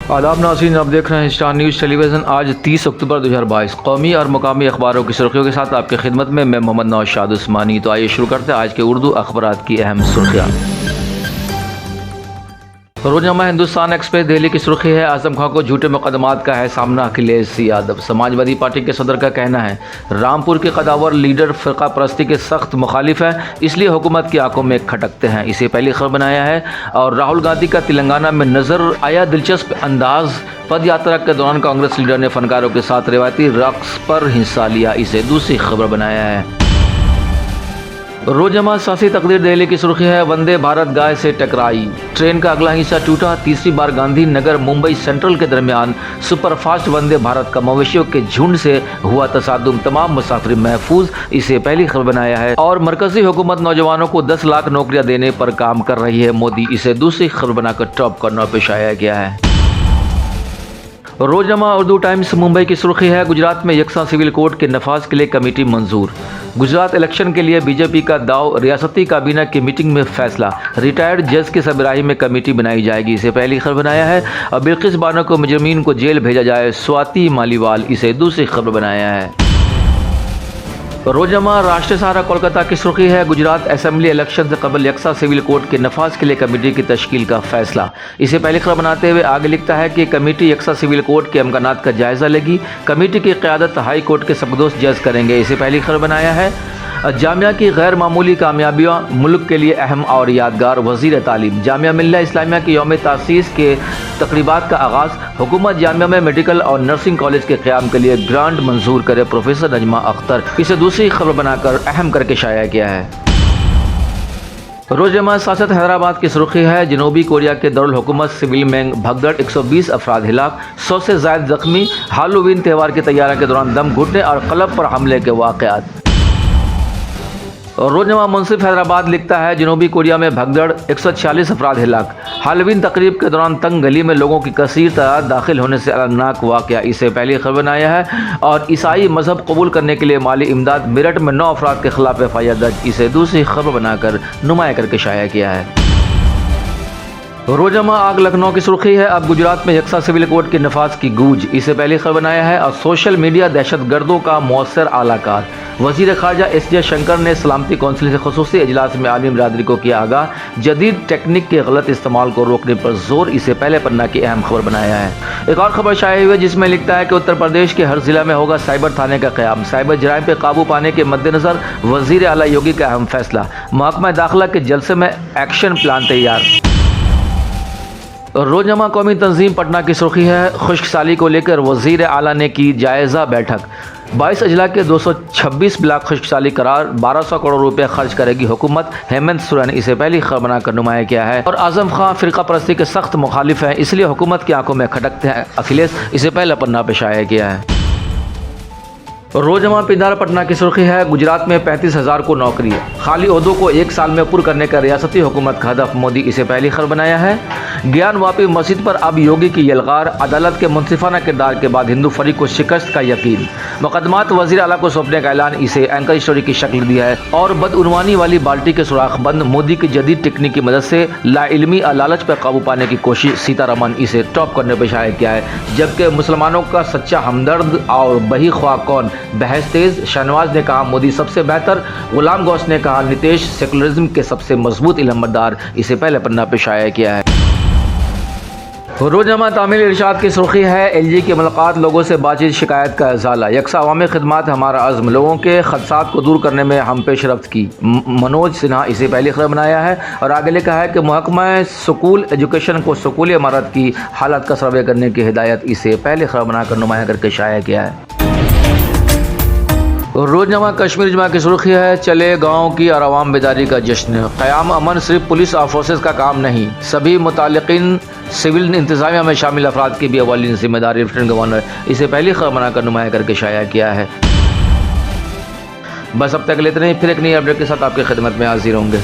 आदाब नाज़रीन, आप देख रहे हैं स्टार न्यूज़ टेलीविज़न। आज 30 अक्टूबर 2022 कौमी और मुकामी अखबारों की सुर्खियों के साथ आपकी खिदमत में मैं मोहम्मद नौशाद उस्मानी। तो आइए शुरू करते हैं आज के उर्दू अखबारात की अहम सुर्खियाँ। रोजनामा हिंदुस्तान एक्सप्रेस दिल्ली की सुर्खी है, आजम खां को झूठे मुकदमात का है सामना अखिलेश यादव। समाजवादी पार्टी के सदर का कहना है रामपुर के कदावर लीडर फ़िरका परस्ती के सख्त मुखालिफ हैं, इसलिए हुकूमत की आंखों में खटकते हैं। इसे पहली खबर बनाया है। और राहुल गांधी का तेलंगाना में नज़र आया दिलचस्प अंदाज। पद यात्रा के दौरान कांग्रेस लीडर ने फनकारों के साथ रिवायती रक्स पर हिस्सा लिया। इसे दूसरी खबर बनाया है। रोजनामा सियासी तकदीर दिल्ली की सुर्खी है, वंदे भारत गाय से टकराई, ट्रेन का अगला हिस्सा टूटा। तीसरी बार गांधी नगर मुंबई सेंट्रल के दरमियान सुपरफास्ट वंदे भारत का मवेशियों के झुंड से हुआ तसादुम, तमाम मुसाफिर महफूज। इसे पहली खबर बनाया है। और मरकजी हुकूमत नौजवानों को 10 लाख नौकरियां देने पर काम कर रही है मोदी। इसे दूसरी खबर बनाकर टॉप करना पेश आया गया है। रोजनामा उर्दू टाइम्स मुंबई की सुर्खी है, गुजरात में यकसा सिविल कोड के नफाज के लिए कमेटी मंजूर। गुजरात इलेक्शन के लिए बीजेपी का दाव, रियासती काबीना की मीटिंग में फैसला। रिटायर्ड जज की सरबराही में कमेटी बनाई जाएगी। इसे पहली खबर बनाया है। और बिल्किस बानो को मुजरिमीन को जेल भेजा जाए, स्वाति मालीवाल। इसे दूसरी खबर बनाया है। रोजनामा राष्ट्रीय सहारा कोलकाता की सुर्खी है, गुजरात असेंबली इलेक्शन से कबल यकसा सिविल कोड के नफाज के लिए कमेटी की तश्कील का फैसला। इसे पहली खबर बनाते हुए आगे लिखता है कि कमेटी यकसा सिविल कोड के अमकानात का जायजा लेगी। कमेटी की क़यादत हाई कोर्ट के सबकदोश जज करेंगे। इसे पहली खबर बनाया है। जामिया की गैर मामूली कामयाबियाँ मुल्क के लिए अहम और यादगार, वज़ीर तालीम। जामिया मिल्ला इस्लामिया की यौम तासीस के तकरीबात का आगाज़। हुकूमत जामिया में मेडिकल और नर्सिंग कॉलेज के क़याम के लिए ग्रांट मंजूर करे, प्रोफेसर नजमा अख्तर। इसे दूसरी खबर बनाकर अहम करके शाया किया है। रोजनामा सियासत हैदराबाद की सुर्खी है, जनूबी कोरिया के दारुल हुकूमत सिविल में भगदड़, 120 अफराद हिलाक, 100 से ज़ायद जख्मी। हैलोवीन त्यौहार की तैयारी के दौरान दम घुटने और क्लब पर हमले के वाक़यात। रोजनामा मुंसिफ हैदराबाद लिखता है, जनूबी कोरिया में भगदड़, 146 अफराद हिलाक। हैलोवीन तकरीब के दौरान तंग गली में लोगों की कसीर तादाद दाखिल होने से अलगनाक वाक़या। इसे पहली खबर बनाया है। और ईसाई मजहब कबूल करने के लिए माली इमदाद, मेरठ में 9 अफराद के खिलाफ एफआईआर दर्ज। इसे दूसरी खबर बनाकर नुमाया करके शाया किया है। रोजनामा आग लखनऊ की सुर्खी है, अब गुजरात में यकसा सिविल कोड के नफाज की गूंज। इसे पहली खबर बनाया है। और सोशल मीडिया दहशतगर्दों का मौसर आलाकार, वज़ीर ख़ारजा एस जयशंकर ने सलामती कौंसिल से ख़ुसूसी इजलास में आलमी बिरादरी को किया आगाह, जदीद टेक्निक के गलत इस्तेमाल को रोकने पर जोर। इसे पहले पन्ना की अहम खबर बनाया है। एक और खबर शाये हुई है जिसमें लिखता है कि उत्तर प्रदेश के हर जिला में होगा साइबर थाने का क़याम। साइबर जराइम पर काबू पाने के मद्देनज़र वज़ीर आला योगी का अहम फैसला। महकमा दाखिला के जलसे में एक्शन प्लान तैयार। रोजनामा कौमी तंजीम पटना की सुर्खी है, खुश्क साली को लेकर वज़ीर आला ने की जायज़ा बैठक। 22 अजला के 226 ब्लाक खुश्क साली करार, 1200 करोड़ रुपए खर्च करेगी हुकूमत, हेमंत सोरेन। इसे पहली खबर बनाकर नुमाया किया है। और आजम खां फ़िरका परस्ती के सख्त मुखालिफ हैं, इसलिए हुकूमत की आंखों में खटकते हैं अखिलेश। इसे पहला पन्ना पे शाया किया है। रोजनामा पिंदारा पटना की सुर्खी है, गुजरात में 35,000 को नौकरी, खाली ओहदों को 1 साल में पुर करने का रियासती हुकूमत का हदफ, मोदी। इसे पहली खबर बनाया है। ज्ञान वापी मस्जिद पर अब योगी की यलगार, अदालत के मुनसिफाना किरदार के बाद हिंदू फरीक को शिकस्त का यकीन। मुकदमात वज़ीर आला को सौंपने का ऐलान, इसे एंकर स्टोरी की शक्ल दी है। और बदउनवानी वाली बाल्टी के सुराख बंद, मोदी की जदीद टेक्निक की मदद से लाइल्मी और लालच पर काबू पाने की कोशिश, सीतारमन। इसे टॉप करने पर शाया किया है। जबकि मुसलमानों का सच्चा हमदर्द और बही ख्वाह कौन, बहस तेज। शहनवाज ने कहा मोदी सबसे बेहतर, गुलाम गौस ने कहा नीतीश सेकुलरिज्म के सबसे मजबूत इल्मबरदार। इसे पहले पन्ना पे शाया किया है। रोजनामा तामील इरशाद की सुर्खी है, एलजी की मुलाकात, लोगों से बातचीत, शिकायत का इजाला। यकसा अवामी खिदमात हमारा अज़्म, लोगों के खदशात को दूर करने में हम पेशरफ्त की, मनोज सिन्हा। इसे पहली खबर बनाया है। और आगे लिखा है कि महकमा स्कूल एजुकेशन को स्कूली इमारत की हालत का सर्वे करने की हिदायत। इसे पहली खबर बनाकर नुमाया करके शाया किया है। रोजनामा कश्मीर जमा की सुर्खी है, चले गाँव की और आवाम बेदारी का जश्न। क़याम अमन सिर्फ पुलिस और फोर्सेस का काम नहीं, सभी मुतालिकीन सिविल इंतजामिया में शामिल अफराद की भी अवलिन जिम्मेदारी, लेफ्टिनेंट गवर्नर। इसे पहली खबर बनाकर नुमाया करके शाया किया है। बस अब तक लेते नहीं, फिर एक नई अपडेट के साथ आपकी खिदमत में हाजिर होंगे।